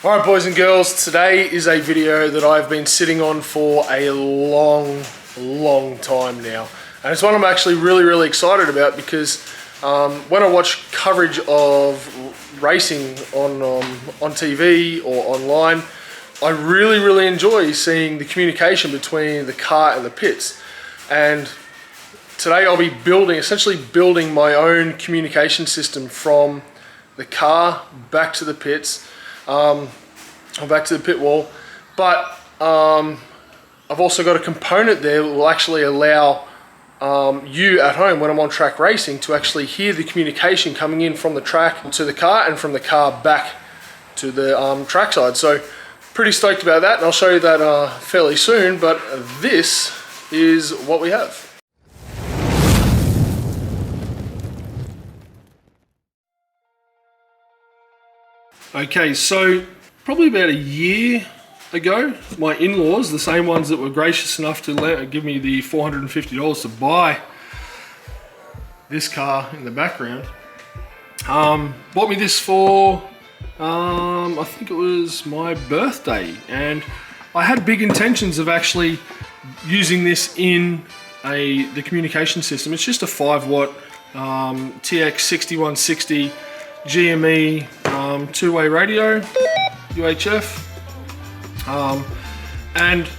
Alright boys and girls, today is a video that I've been sitting on for a long time now. And it's one I'm actually really excited about because when I watch coverage of racing on TV or online, I really enjoy seeing the communication between the car and the pits. And today I'll be essentially building my own communication system from the car back to the pits. Back to the pit wall, but I've also got a component there that will actually allow you at home when I'm on track racing to actually hear the communication coming in from the track to the car and from the car back to the trackside. So pretty stoked about that, and I'll show you that fairly soon, but this is what we have. Okay, so probably about a year ago, my in-laws, the same ones that were gracious enough to give me the $450 to buy this car in the background, bought me this for, I think it was my birthday, and I had big intentions of actually using this in the communication system. It's just a 5-watt TX6160 GME two-way radio, UHF, and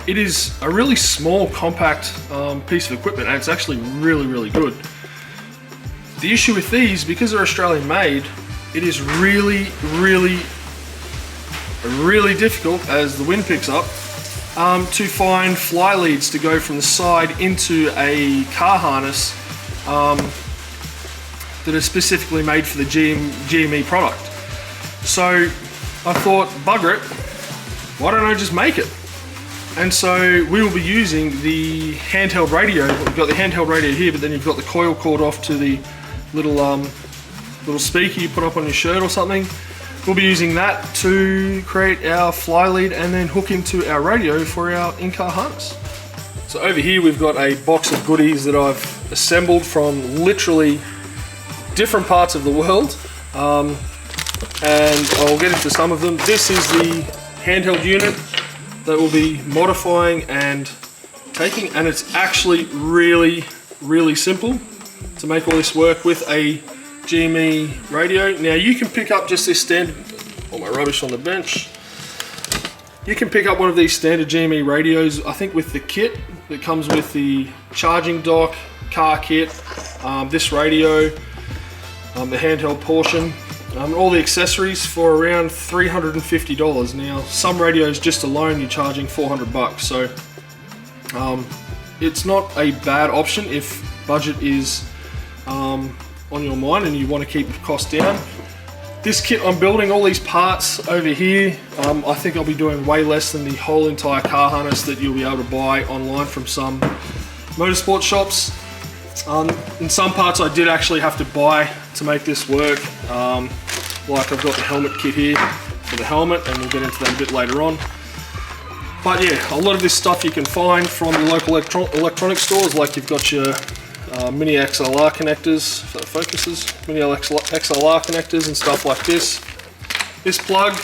it is a really small, compact piece of equipment, and it's actually really good. The issue with these, because they're Australian made, it is really difficult as the wind picks up to find fly leads to go from the side into a car harness that are specifically made for the GME product. So I thought, bugger it, why don't I just make it? And so we will be using the handheld radio. We've got the handheld radio here, but then you've got the coil cord off to the little speaker you put up on your shirt or something. We'll be using that to create our fly lead and then hook into our radio for our in-car harness. So over here we've got a box of goodies that I've assembled from literally different parts of the world, and I'll get into some of them. This is the handheld unit that we'll be modifying and taking, and it's actually really simple to make all this work with a GME radio. Now you can pick up just this standard, all my rubbish on the bench. You can pick up one of these standard GME radios, I think with the kit that comes with the charging dock, car kit, this radio, the handheld portion, all the accessories for around $350. Now, some radios just alone you're charging 400 bucks, so it's not a bad option if budget is on your mind and you want to keep the cost down. This kit I'm building, all these parts over here, I think I'll be doing way less than the whole entire car harness that you'll be able to buy online from some motorsport shops. In some parts I did actually have to buy to make this work, like I've got the helmet kit here for the helmet, and we'll get into that a bit later on. But yeah, a lot of this stuff you can find from your local electronic stores, like you've got your mini XLR connectors, if that focuses, mini XLR connectors and stuff like this. This plug,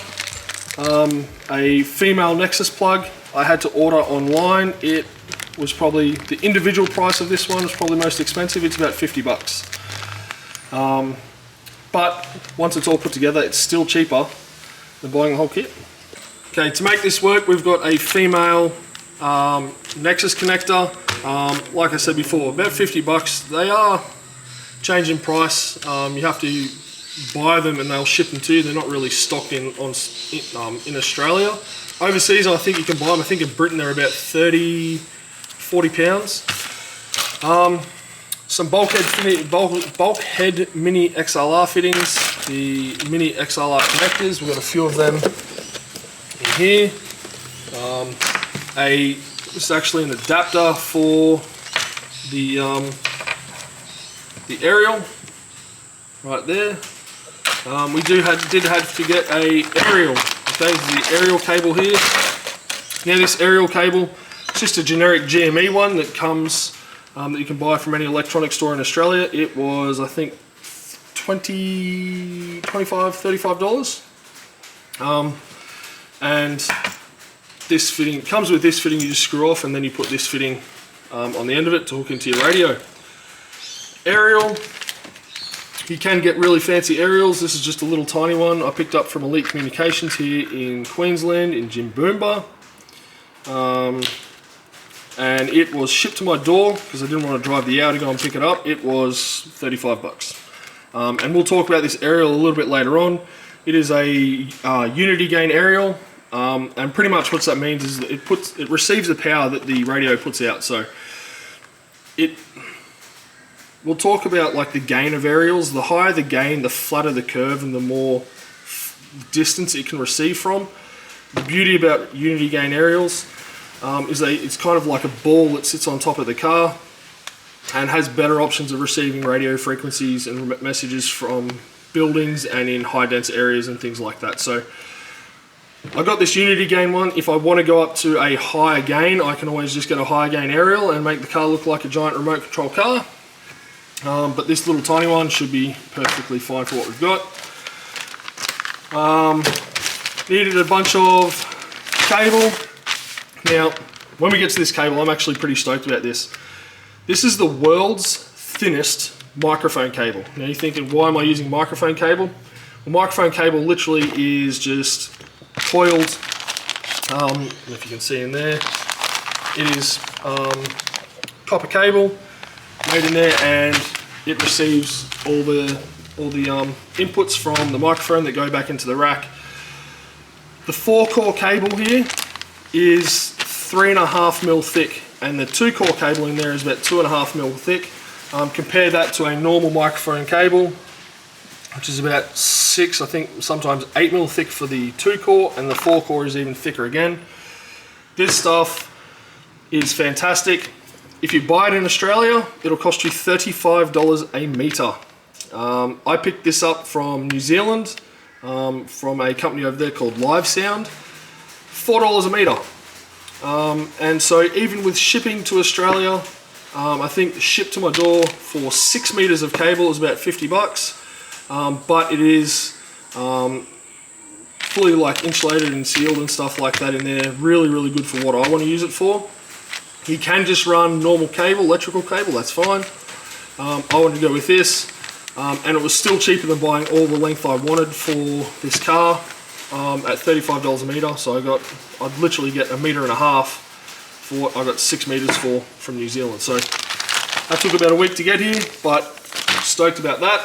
a female Nexus plug, I had to order online. It was probably, the individual price of this one was probably most expensive. It's about 50 bucks. But once it's all put together, it's still cheaper than buying the whole kit. Okay, to make this work, we've got a female Nexus connector. Like I said before, about 50 bucks. They are changing price. You have to buy them and they'll ship them to you. They're not really stocked in Australia. Overseas, I think you can buy them. I think in Britain they're about 40 pounds. Some bulkhead mini XLR fittings, the mini XLR connectors. We've got a few of them in here. This is actually an adapter for the aerial right there. We did have to get a aerial. Okay, the aerial cable here. Now this aerial cable, it's just a generic GME one that comes that you can buy from any electronic store in Australia. It was, I think, $25, $35. And this fitting comes with this fitting. You just screw off, and then you put this fitting on the end of it to hook into your radio. Aerial. You can get really fancy aerials. This is just a little tiny one I picked up from Elite Communications here in Queensland in Jimboomba. And it was shipped to my door because I didn't want to drive the hour to go and pick it up. It was 35 bucks. And we'll talk about this aerial a little bit later on. It is a unity gain aerial, and pretty much what that means is that it receives the power that the radio puts out. So we'll talk about like the gain of aerials. The higher the gain, the flatter the curve, and the more distance it can receive from. The beauty about unity gain aerials is it's kind of like a ball that sits on top of the car and has better options of receiving radio frequencies and messages from buildings and in high dense areas and things like that. So I got this unity gain one. If I want to go up to a higher gain, I can always just get a higher gain aerial and make the car look like a giant remote control car. But this little tiny one should be perfectly fine for what we've got. Needed a bunch of cable. Now, when we get to this cable, I'm actually pretty stoked about this. This is the world's thinnest microphone cable. Now you're thinking, why am I using microphone cable? Well, microphone cable literally is just coiled, if you can see in there, it is copper cable made in there, and it receives all the inputs from the microphone that go back into the rack. The 4-core cable here is 3.5 mil thick, and the 2-core cable in there is about 2.5 mil thick. Compare that to a normal microphone cable, which is about 6, I think sometimes 8 mil thick for the 2-core, and the 4-core is even thicker again. This stuff is fantastic. If you buy it in Australia, it'll cost you $35 a meter. I picked this up from New Zealand, from a company over there called Live Sound, $4 a meter. And so even with shipping to Australia, I think shipped to my door for 6 meters of cable is about 50 bucks. But it is fully like insulated and sealed and stuff like that in there. Really, really good for what I want to use it for. You can just run normal cable, electrical cable, that's fine. I wanted to go with this, and it was still cheaper than buying all the length I wanted for this car at $35 a meter. So I'd literally get 1.5 meters for what I got 6 meters for from New Zealand. So that took about a week to get here, but stoked about that.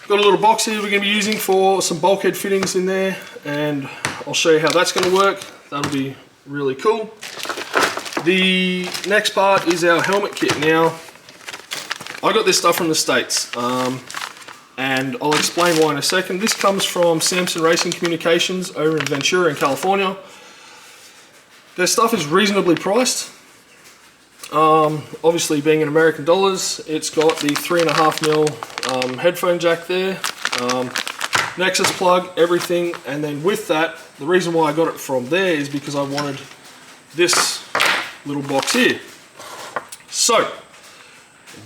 Got a little box here we're going to be using for some bulkhead fittings in there, and I'll show you how that's going to work. That'll be really cool. The next part is our helmet kit. Now, I got this stuff from the States, and I'll explain why in a second. This comes from Samson Racing Communications over in Ventura in California. Their stuff is reasonably priced. Obviously being in American dollars, it's got the 3.5 mil headphone jack there, Nexus plug, everything, and then with that, the reason why I got it from there is because I wanted this little box here. So,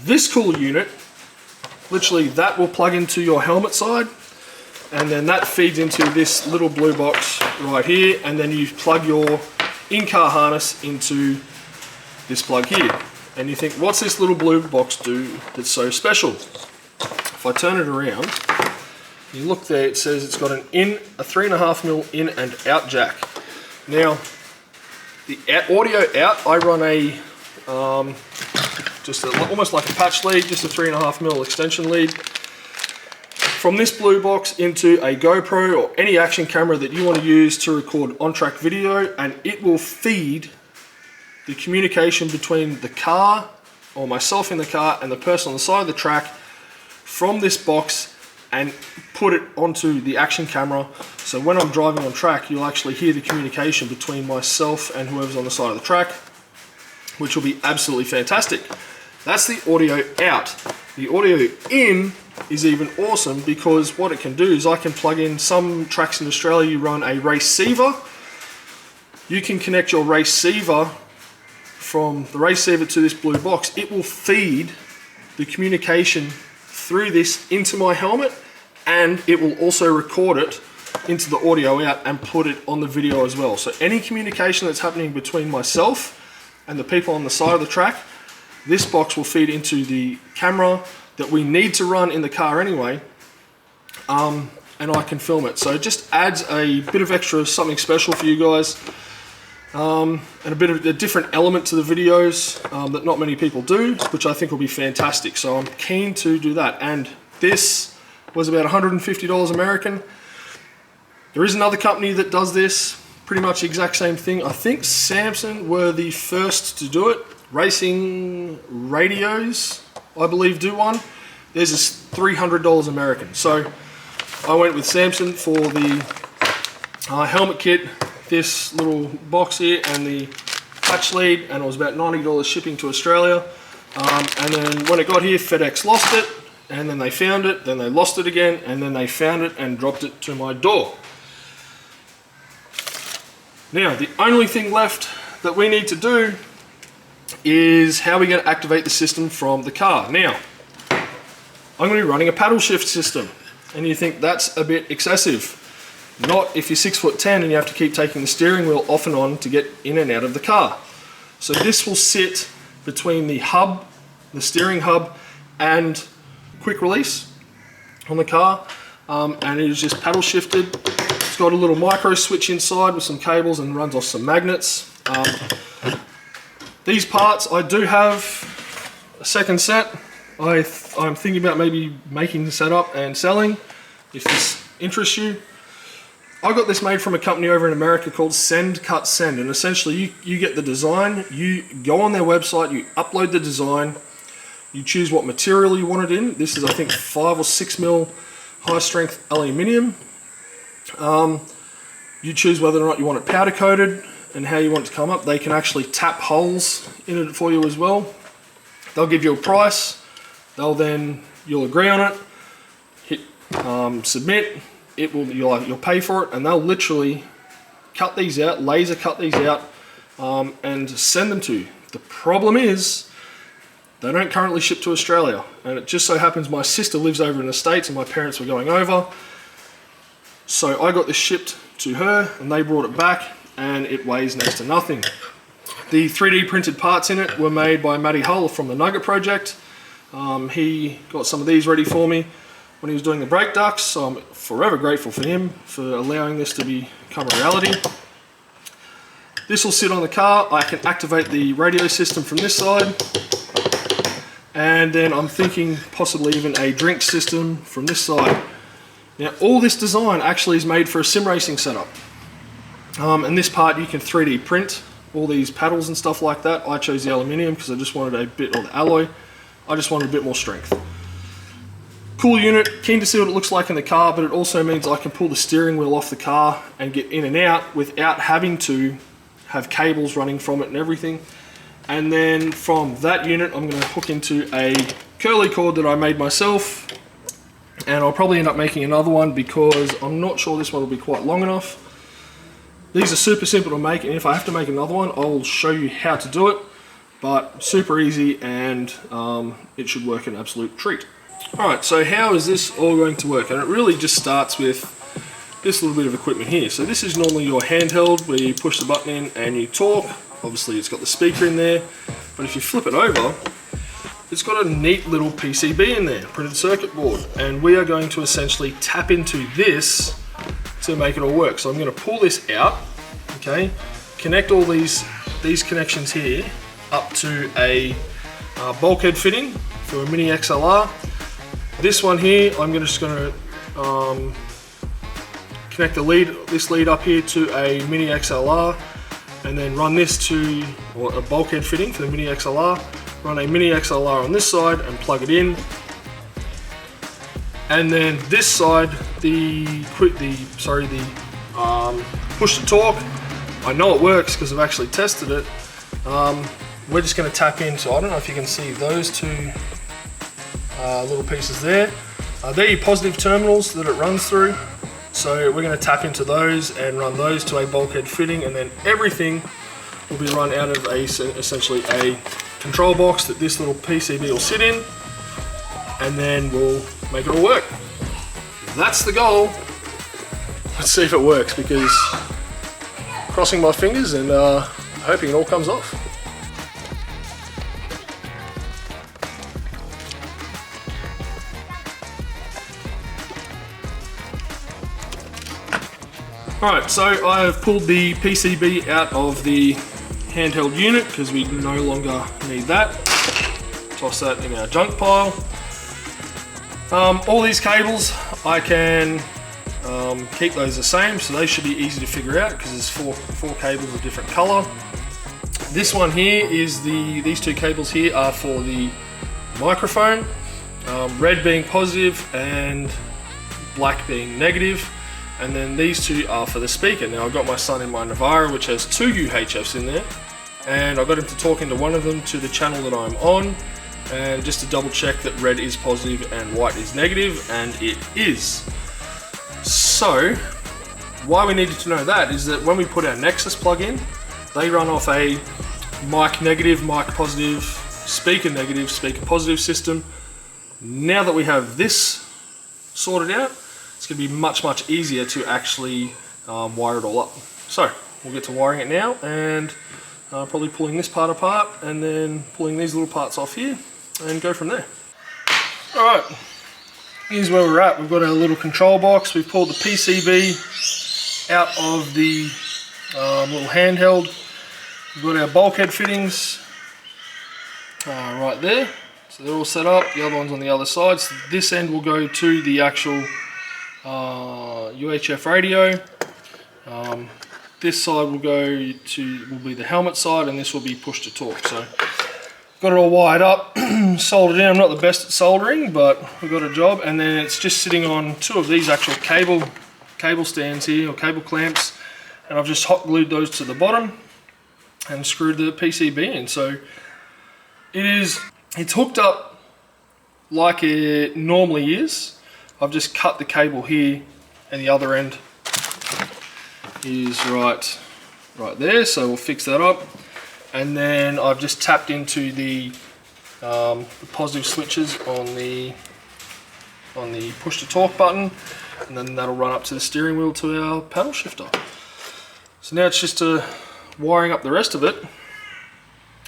this cool unit, literally that will plug into your helmet side, and then that feeds into this little blue box right here, and then you plug your in-car harness into this plug here. And you think, what's this little blue box do that's so special? If I turn it around, you look there, it says it's got a 3.5 mil in and out jack. Now, the audio out, I run a almost like a patch lead, just a 3.5 mil extension lead from this blue box into a GoPro or any action camera that you want to use to record on-track video, and it will feed the communication between the car or myself in the car and the person on the side of the track from this box and put it onto the action camera. So when I'm driving on track, you'll actually hear the communication between myself and whoever's on the side of the track, which will be absolutely fantastic. That's the audio out. The audio in is even awesome because what it can do is I can plug in some tracks in Australia, you run a receiver. You can connect your receiver from the receiver to this blue box. It will feed the communication through this into my helmet and it will also record it into the audio out and put it on the video as well. So any communication that's happening between myself and the people on the side of the track, this box will feed into the camera that we need to run in the car anyway, and I can film it. So it just adds a bit of extra something special for you guys, and a bit of a different element to the videos that not many people do, which I think will be fantastic. So I'm keen to do that. And this was about $150 American. There is another company that does this, pretty much the exact same thing. I think Samsung were the first to do it. Racing Radios, I believe, do one. Theirs is $300 American. So I went with Samsung for the helmet kit, this little box here, and the patch lead, and it was about $90 shipping to Australia. And then when it got here, FedEx lost it, and then they found it, then they lost it again, and then they found it and dropped it to my door. Now, the only thing left that we need to do is how we're going to activate the system from the car. Now, I'm going to be running a paddle shift system, and you think that's a bit excessive. Not if you're 6'10" and you have to keep taking the steering wheel off and on to get in and out of the car. So this will sit between the hub, the steering hub, and quick release on the car, and it is just paddle shifted. It's got a little micro switch inside with some cables and runs off some magnets. These parts, I do have a second set. I'm thinking about maybe making the setup and selling, if this interests you. I got this made from a company over in America called Send Cut Send, and essentially you get the design, you go on their website, you upload the design, you choose what material you want it in. This is, I think, 5 or 6 mil high strength aluminium. You choose whether or not you want it powder coated and how you want it to come up. They can actually tap holes in it for you as well. They'll give you a price. You'll agree on it, hit submit. You'll pay for it, and they'll literally cut these out, laser cut these out, and send them to you. The problem is they don't currently ship to Australia, and it just so happens my sister lives over in the States and my parents were going over. So I got this shipped to her, and they brought it back, and it weighs next to nothing. The 3D printed parts in it were made by Matty Hull from the Nugget Project. He got some of these ready for me when he was doing the brake ducts, so I'm forever grateful for him for allowing this to become a reality. This will sit on the car. I can activate the radio system from this side, and then I'm thinking possibly even a drink system from this side. Now, all this design actually is made for a sim racing setup. And this part you can 3D print, all these paddles and stuff like that. I chose the aluminium because I just wanted a bit, or the alloy, I just wanted a bit more strength. Cool unit, keen to see what it looks like in the car, but it also means I can pull the steering wheel off the car and get in and out without having to have cables running from it and everything. And then from that unit, I'm going to hook into a curly cord that I made myself. And I'll probably end up making another one because I'm not sure this one will be quite long enough. These are super simple to make, and if I have to make another one, I'll show you how to do it. But super easy, and it should work an absolute treat. Alright, so how is this all going to work? And it really just starts with this little bit of equipment here. So this is normally your handheld where you push the button in and you talk. Obviously it's got the speaker in there, but if you flip it over, it's got a neat little PCB in there, printed circuit board, and we are going to essentially tap into this to make it all work. So I'm going to pull this out, okay, connect all these connections here up to a bulkhead fitting for a mini XLR. This one here, I'm just going to connect this lead up here to a mini XLR, and then run this to a bulkhead fitting for the mini XLR. Run a mini XLR on this side and plug it in. And then this side, the push to talk. I know it works because I've actually tested it. We're just going to tap in. So I don't know if you can see those two little pieces there. They're your positive terminals that it runs through. So we're going to tap into those and run those to a bulkhead fitting, and then everything will be run out of essentially a control box that this little PCB will sit in, and then we'll make it all work. that's the goal. Let's see if it works, because crossing my fingers and hoping it all comes off. Alright, so I have pulled the PCB out of the handheld unit because we no longer need that. Toss that in our junk pile. All these cables, I can keep those the same, so they should be easy to figure out because there's four cables of different color. This one here is these two cables here are for the microphone, red being positive and black being negative. And then these two are for the speaker. Now I've got my son in my Navara, which has two UHFs in there, and I got him to talk into one of them to the channel that I'm on, and just to double check that red is positive and white is negative, and it is. So why we needed to know that is that when we put our Nexus plug in, they run off a mic negative, mic positive, speaker negative, speaker positive system. Now that we have this sorted out, it's going to be much easier to actually wire it all up. So we'll get to wiring it now, and probably pulling this part apart and then pulling these little parts off here and go from there. Alright, here's where we're at. We've got our little control box. We've pulled the PCB out of the little handheld. We've got our bulkhead fittings right there. So they're all set up. The other one's on the other side. So this end will go to the actual UHF radio. This side will be the helmet side, and this will be push to talk. So got it all wired up, soldered in. I'm not the best at soldering, but we got a job. And then it's just sitting on two of these actual cable stands here, or cable clamps, and I've just hot glued those to the bottom and screwed the PCB in. So it's hooked up like it normally is. I've just cut the cable here, and the other end is right there, so we'll fix that up. And then I've just tapped into the positive switches on the push to talk button, and then that'll run up to the steering wheel to our paddle shifter. So now it's just wiring up the rest of it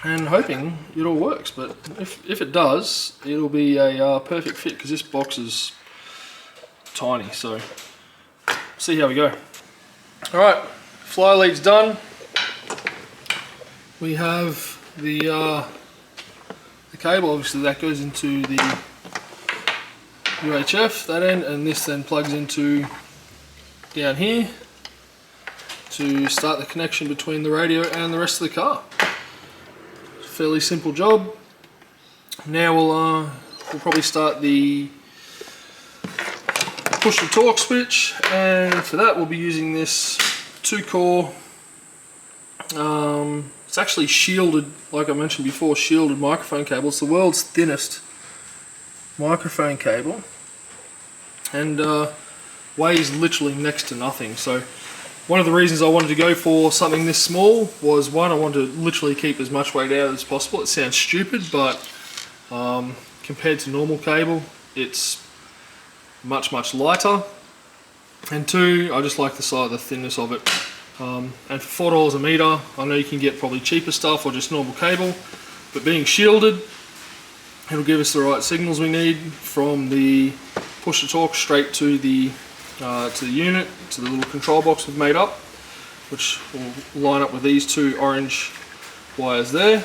and hoping it all works. But if it does, it'll be a perfect fit, because this box is tiny. So see how we go. Alright, fly lead's done. We have the cable, obviously that goes into the UHF, that end, and this then plugs into down here to start the connection between the radio and the rest of the car. Fairly simple job. Now we'll probably start the push to talk switch, and for that we'll be using this 2-core, it's actually shielded, like I mentioned before, shielded microphone cable. It's the world's thinnest microphone cable, and weighs literally next to nothing. So one of the reasons I wanted to go for something this small was, one, I wanted to literally keep as much weight out as possible. It sounds stupid, but compared to normal cable, it's much lighter. And two, I just like the thinness of it. And for $4 a meter, I know you can get probably cheaper stuff or just normal cable, but being shielded, it'll give us the right signals we need from the push to talk straight to the unit, to the little control box we've made up, which will line up with these two orange wires there,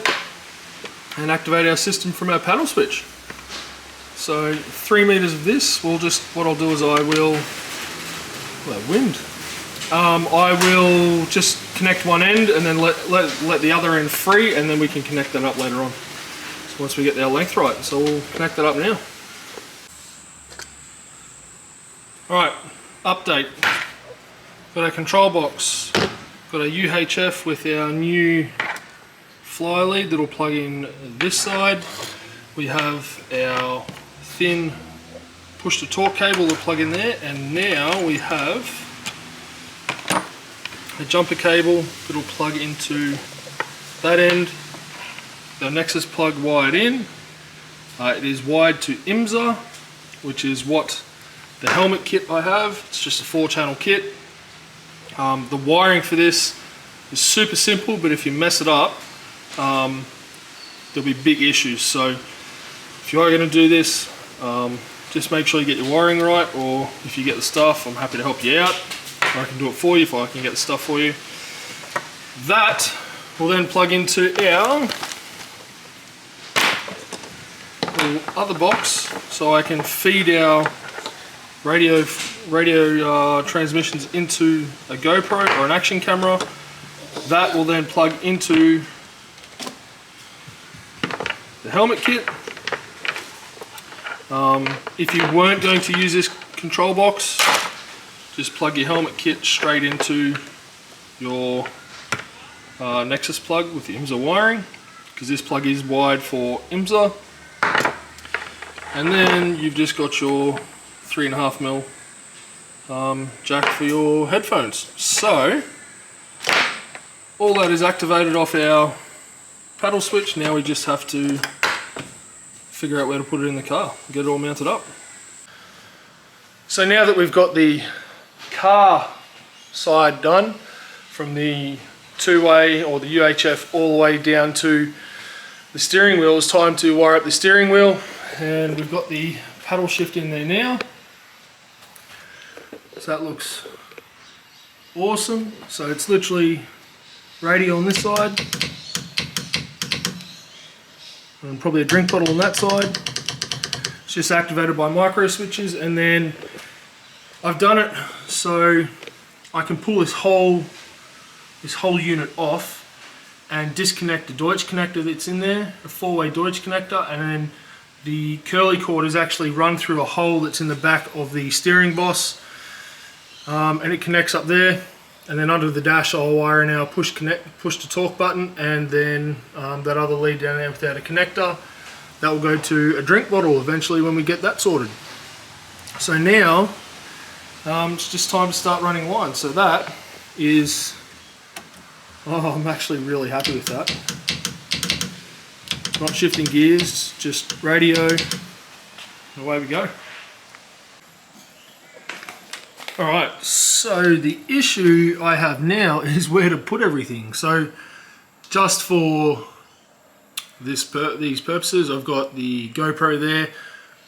and activate our system from our paddle switch. So 3 meters of this, what I'll do is I will just connect one end and then let the other end free, and then we can connect that up later on. So once we get our length right, so we'll connect that up now. Alright, update. Got our control box, got our UHF with our new fly lead that'll plug in this side. We have our thin push to talk cable to plug in there, and now we have a jumper cable that'll plug into that end. The Nexus plug wired in. It is wired to IMSA, which is what the helmet kit I have. It's just a 4-channel kit. The wiring for this is super simple, but if you mess it up, there'll be big issues. So if you are going to do this, just make sure you get your wiring right, or if you get the stuff, I'm happy to help you out. I can do it for you if I can get the stuff for you. That will then plug into our little other box, so I can feed our radio transmissions into a GoPro or an action camera. That will then plug into the helmet kit. If you weren't going to use this control box, just plug your helmet kit straight into your Nexus plug with the IMSA wiring, because this plug is wired for IMSA. And then you've just got your 3.5mm jack for your headphones. So all that is activated off our paddle switch. Now we just have to figure out where to put it in the car and get it all mounted up. So now that we've got the car side done, from the two-way or the UHF all the way down to the steering wheel, it's time to wire up the steering wheel. And we've got the paddle shift in there now. So that looks awesome. So it's literally radio on this side, and probably a drink bottle on that side. It's just activated by micro switches, and then I've done it so I can pull this whole unit off and disconnect the Deutsch connector that's in there, a 4-way Deutsch connector, and then the curly cord is actually run through a hole that's in the back of the steering boss, and it connects up there. And then under the dash I'll wire in our push to talk button, and then that other lead down there without a connector, that will go to a drink bottle eventually when we get that sorted. So now it's just time to start running lines. So that is, oh, I'm actually really happy with that. Not shifting gears, just radio, and away we go. Alright, so the issue I have now is where to put everything. So just for these purposes, I've got the GoPro there.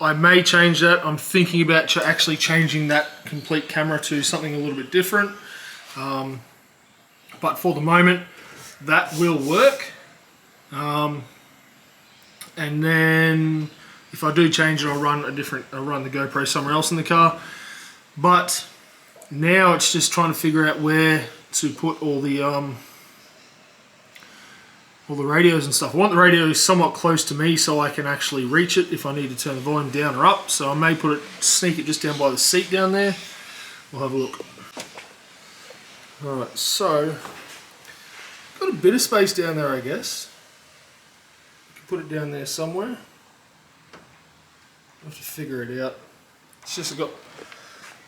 I may change that. I'm thinking about actually changing that complete camera to something a little bit different. But for the moment, that will work. And then if I do change it, I'll run the GoPro somewhere else in the car. But now it's just trying to figure out where to put all the radios and stuff. I want the radios somewhat close to me so I can actually reach it if I need to turn the volume down or up. So I may sneak it just down by the seat down there. We'll have a look. Alright, so got a bit of space down there, I guess. Put it down there somewhere. I'll have to figure it out. It's just I've got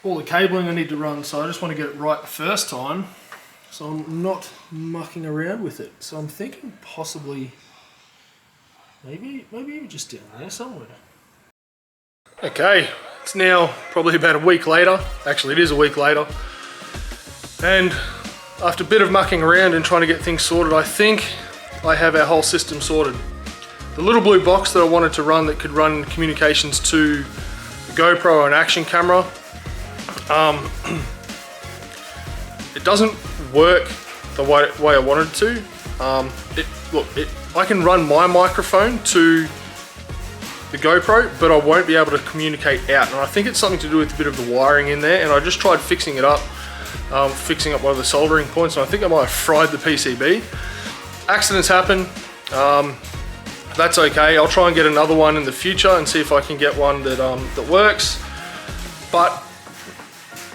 all the cabling I need to run, so I just want to get it right the first time, so I'm not mucking around with it. So I'm thinking possibly maybe just down there somewhere. Okay, it's now probably about a week later. Actually, it is a week later, and after a bit of mucking around and trying to get things sorted, I think I have our whole system sorted. The little blue box that I wanted to run that could run communications to the GoPro or an action camera, it doesn't work the way I wanted it to. I can run my microphone to the GoPro, but I won't be able to communicate out. And I think it's something to do with a bit of the wiring in there. And I just tried fixing it up, fixing up one of the soldering points, and I think I might have fried the PCB. Accidents happen. That's okay. I'll try and get another one in the future and see if I can get one that works. But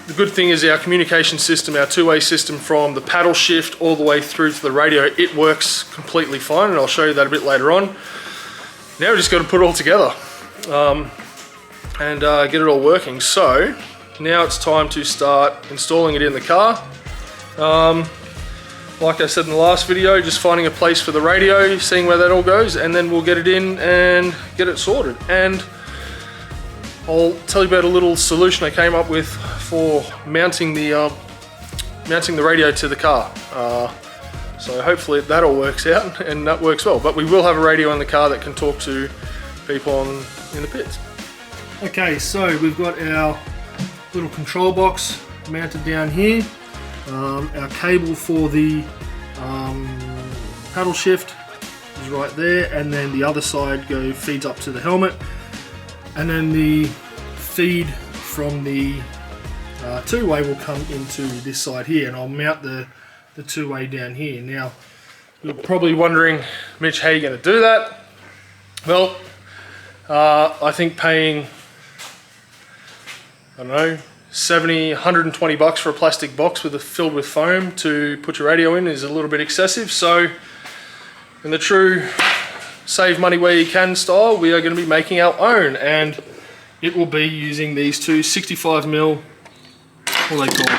the good thing is our communication system, our two-way system from the paddle shift all the way through to the radio, it works completely fine, and I'll show you that a bit later on. Now we just got to put it all together and get it all working. So now it's time to start installing it in the car. Like I said in the last video, just finding a place for the radio, seeing where that all goes, and then we'll get it in and get it sorted. And I'll tell you about a little solution I came up with for mounting the radio to the car. So hopefully that all works out and that works well. But we will have a radio in the car that can talk to people in the pits. Okay, so we've got our little control box mounted down here. Our cable for the paddle shift is right there, and then the other side feeds up to the helmet, and then the feed from the two-way will come into this side here, and I'll mount the two-way down here. Now, you're probably wondering, Mitch, how are you going to do that? Well, I think paying, I don't know, 70, 120 bucks for a plastic box filled with foam to put your radio in is a little bit excessive. So in the true save money where you can style, we are going to be making our own, and it will be using these two 65mm, what are they called?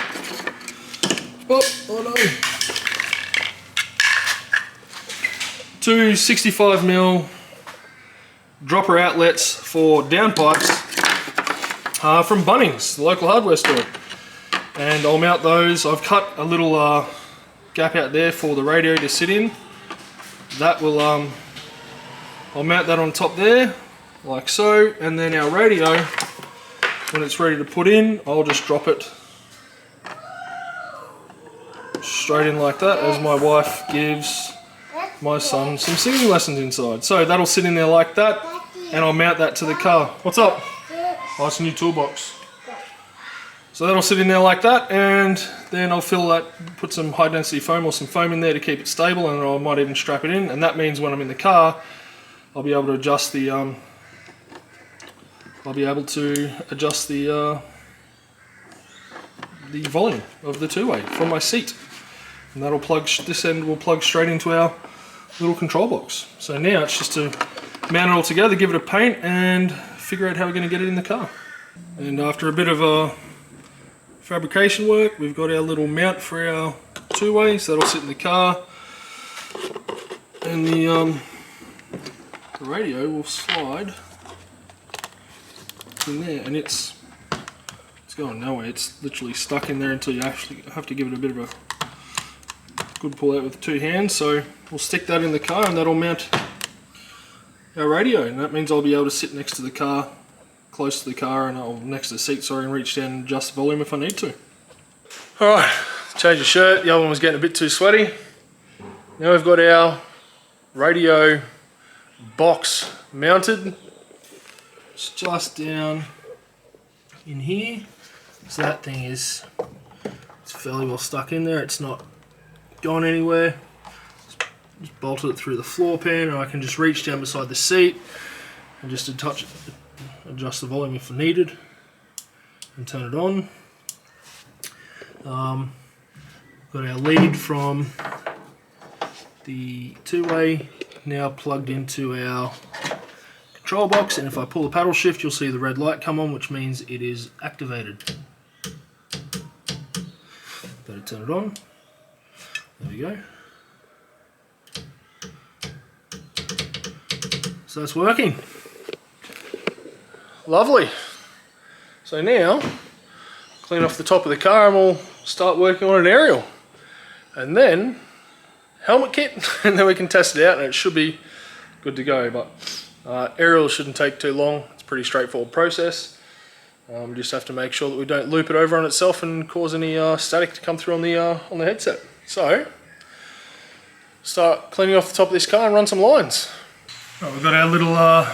Oh no. Two 65mm dropper outlets for downpipes from Bunnings, the local hardware store. And I'll mount those. I've cut a little gap out there for the radio to sit in. That will, I'll mount that on top there, like so, and then our radio, when it's ready to put in, I'll just drop it straight in like that, as my wife gives my son some singing lessons inside. So that'll sit in there like that, and I'll mount that to the car. What's up? Oh, it's a new toolbox. So that'll sit in there like that, and then I'll fill that, put some high density foam or some foam in there to keep it stable, and I might even strap it in, and that means when I'm in the car, I'll be able to adjust the volume of the two-way from my seat, and that'll plug, this end will plug straight into our little control box. So now it's just to mount it all together, give it a paint, and figure out how we're going to get it in the car. And after a bit of fabrication work, we've got our little mount for our two-way, so that'll sit in the car, and the radio will slide in there, and it's going nowhere. It's literally stuck in there until you actually have to give it a bit of a good pull out with two hands. So we'll stick that in the car, and that'll mount our radio, and that means I'll be able to sit next to the car, close to the car, and next to the seat, sorry, and reach down and adjust the volume if I need to. Alright, change the shirt. The other one was getting a bit too sweaty. Now we've got our radio box mounted. It's just down in here. So that thing it's fairly well stuck in there. It's not going anywhere. Just bolted it through the floor pan, and I can just reach down beside the seat and just adjust the volume if needed and turn it on. Got our lead from the two-way now plugged into our control box, and if I pull the paddle shift, you'll see the red light come on, which means it is activated. Better turn it on. There we go. So it's working. Lovely. So now, clean off the top of the car and we'll start working on an aerial. And then, helmet kit, and then we can test it out and it should be good to go. But aerial shouldn't take too long. It's a pretty straightforward process. We just have to make sure that we don't loop it over on itself and cause any static to come through on the headset. So, start cleaning off the top of this car and run some lines. Right, we've got our little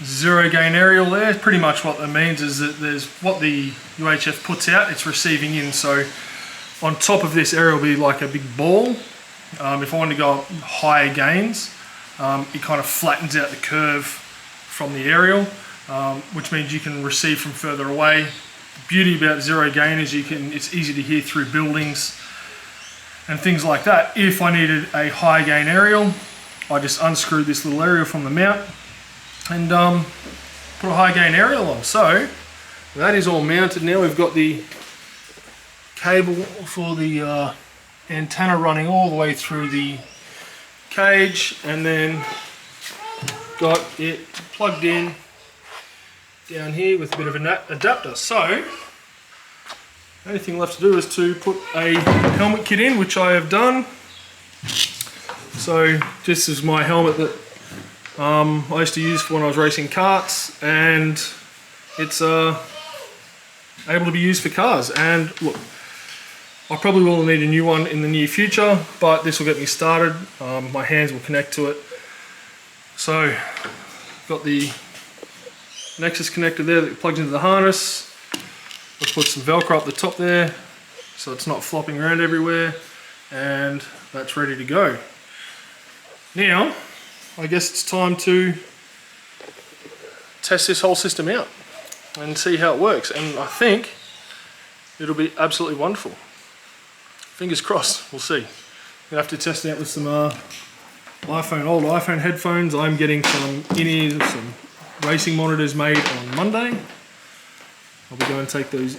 zero gain aerial there. Pretty much what that means is that there's what the UHF puts out, it's receiving in. So on top of this aerial will be like a big ball. If I want to go up higher gains, it kind of flattens out the curve from the aerial, which means you can receive from further away. The beauty about zero gain is it's easy to hear through buildings and things like that. If I needed a high gain aerial, I just unscrew this little aerial from the mount and put a high gain aerial on. So that is all mounted now. We've got the cable for the antenna running all the way through the cage, and then got it plugged in down here with a bit of an adapter. So the only thing left to do is to put a helmet kit in, which I have done. So this is my helmet that I used to use for when I was racing karts, and it's able to be used for cars. And look, I probably will need a new one in the near future, but this will get me started. My hands will connect to it. So got the Nexus connector there that plugs into the harness. We'll put some Velcro up the top there so it's not flopping around everywhere, and that's ready to go. Now, I guess it's time to test this whole system out and see how it works, and I think it'll be absolutely wonderful. Fingers crossed, we'll see. Gonna have to test it out with some old iPhone headphones. I'm getting some in-ears, some racing monitors made on Monday. I'll be going to take those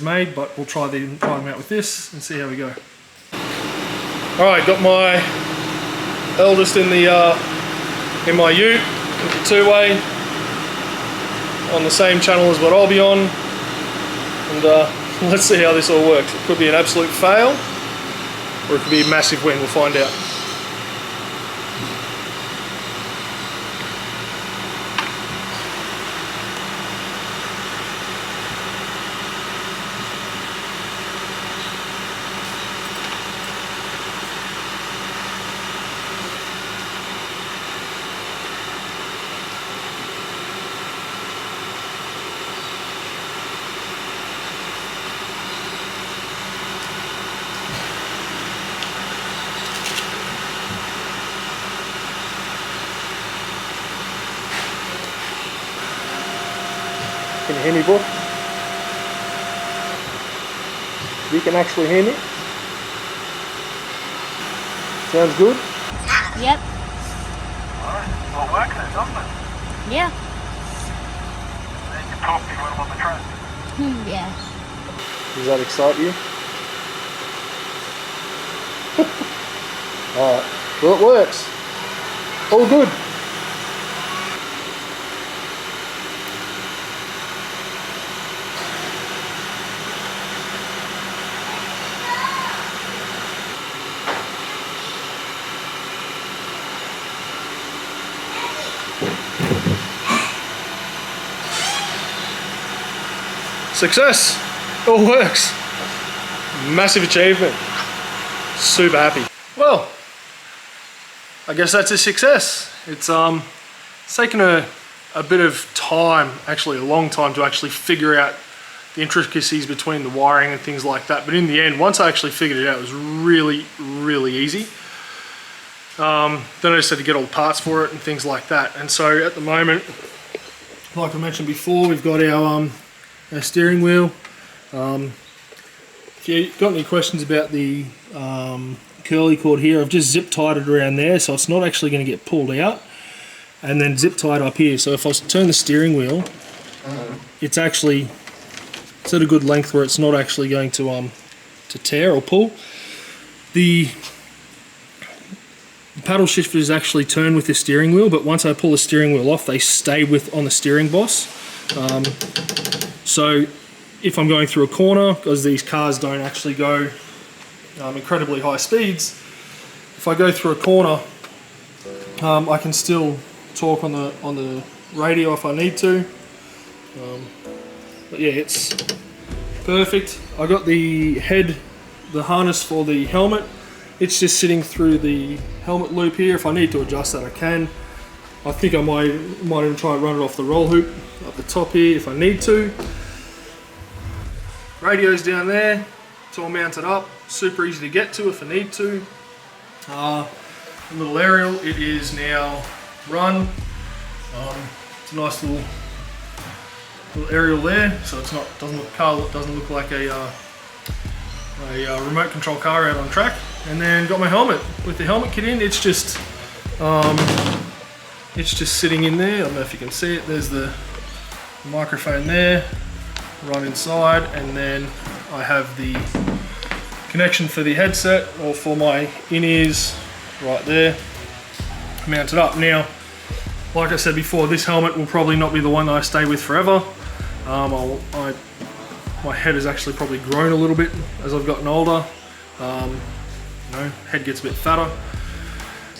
made, but we'll try them out with this and see how we go. Alright, got my eldest in my ute with the two-way on the same channel as what I'll be on, and let's see how this all works. It could be an absolute fail, or it could be a massive win. We'll find out. Can you hear me, boy? You can actually hear me? Sounds good? Yep. Alright, well it works then, doesn't it? Yeah. Then you talk me when I'm on the track. Yeah. Does that excite you? Alright, well it works. All good. Success! All works. Massive achievement. Super happy. Well, I guess that's a success. It's taken a bit of time, actually a long time, to actually figure out the intricacies between the wiring and things like that. But in the end, once I actually figured it out, it was really, really easy. Then I just had to get all the parts for it and things like that. And so at the moment, like I mentioned before, we've got our steering wheel. If you've got any questions about the curly cord here, I've just zip tied it around there, so it's not actually going to get pulled out, and then zip tied up here. So if I was to turn the steering wheel, it's at a good length where it's not actually going to tear or pull. The paddle shifters actually turn with the steering wheel, but once I pull the steering wheel off, they stay on the steering boss. So if I'm going through a corner, because these cars don't actually go incredibly high speeds, if I go through a corner, I can still talk on the radio if I need to. But yeah, it's perfect. I got the harness for the helmet. It's just sitting through the helmet loop here. If I need to adjust that, I can. I think I might even try and run it off the roll hoop up the top here if I need to. Radio's down there. It's all mounted up. Super easy to get to if I need to. A little aerial. It is now run. It's a nice little aerial there, so it's not doesn't look like a remote control car out on track. And then got my helmet with the helmet kit in. It's just sitting in there. I don't know if you can see it. There's the microphone there, right inside, and then I have the connection for the headset or for my in-ears right there, mounted up. Now, like I said before, this helmet will probably not be the one that I stay with forever. My head has actually probably grown a little bit as I've gotten older. Head gets a bit fatter.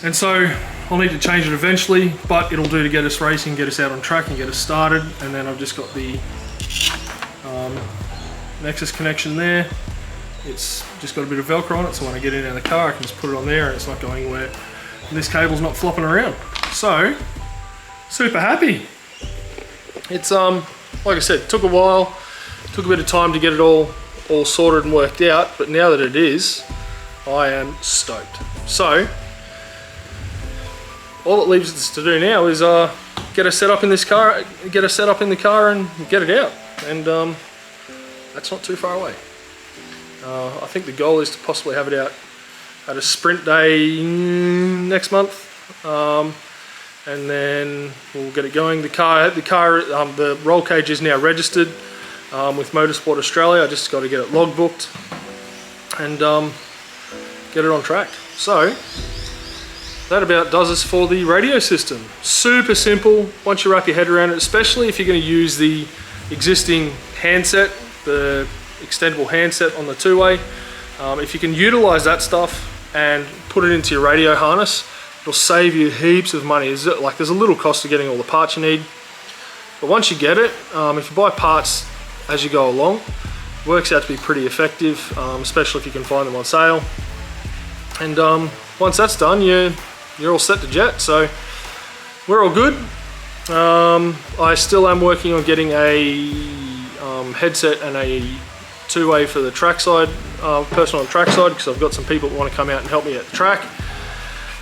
And so I'll need to change it eventually, but it'll do to get us racing, get us out on track and get us started. And then I've just got the Nexus connection there. It's just got a bit of Velcro on it, so when I get in and out of the car I can just put it on there and it's not going anywhere. And this cable's not flopping around. So, super happy. It's like I said, took a while, took a bit of time to get it all sorted and worked out, but now that it is, I am stoked. So, all it leaves us to do now is get us set up in this car, get us set up in the car and get it out. And that's not too far away. I think the goal is to possibly have it out at a sprint day next month. And then we'll get it going. The roll cage is now registered with Motorsport Australia. I just got to get it log booked and get it on track. So that about does us for the radio system. Super simple once you wrap your head around it, especially if you're going to use the existing handset, the extendable handset on the two-way. If you can utilize that stuff and put it into your radio harness, it'll save you heaps of money. There's a little cost to getting all the parts you need, but once you get it, if you buy parts as you go along, it works out to be pretty effective, especially if you can find them on sale. And once that's done, you're all set to jet. So we're all good. I still am working on getting a headset and a two-way for the trackside, personal on trackside, because I've got some people that want to come out and help me at the track.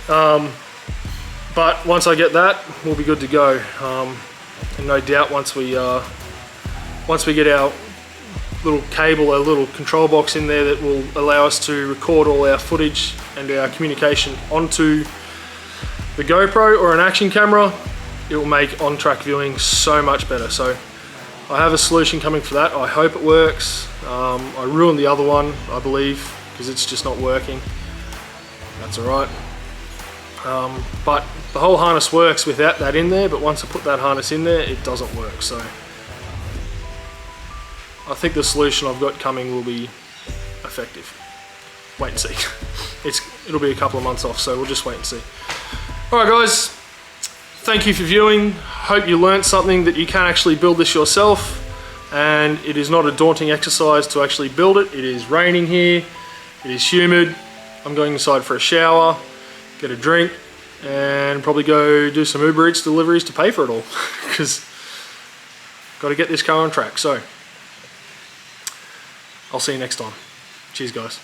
But once I get that, we'll be good to go. And no doubt once we get our little cable, our little control box in there that will allow us to record all our footage and our communication onto the GoPro or an action camera, it will make on-track viewing so much better. So I have a solution coming for that. I hope it works. I ruined the other one, I believe, because it's just not working. That's all right. But the whole harness works without that in there, but once I put that harness in there, it doesn't work. So I think the solution I've got coming will be effective. Wait and see. It'll be a couple of months off, so we'll just wait and see. All right, guys. Thank you for viewing. Hope you learned something that you can actually build this yourself, and it is not a daunting exercise to actually build it. It is raining here. It is humid. I'm going inside for a shower, get a drink, and probably go do some Uber Eats deliveries to pay for it all, because got to get this car on track. So I'll see you next time. Cheers, guys.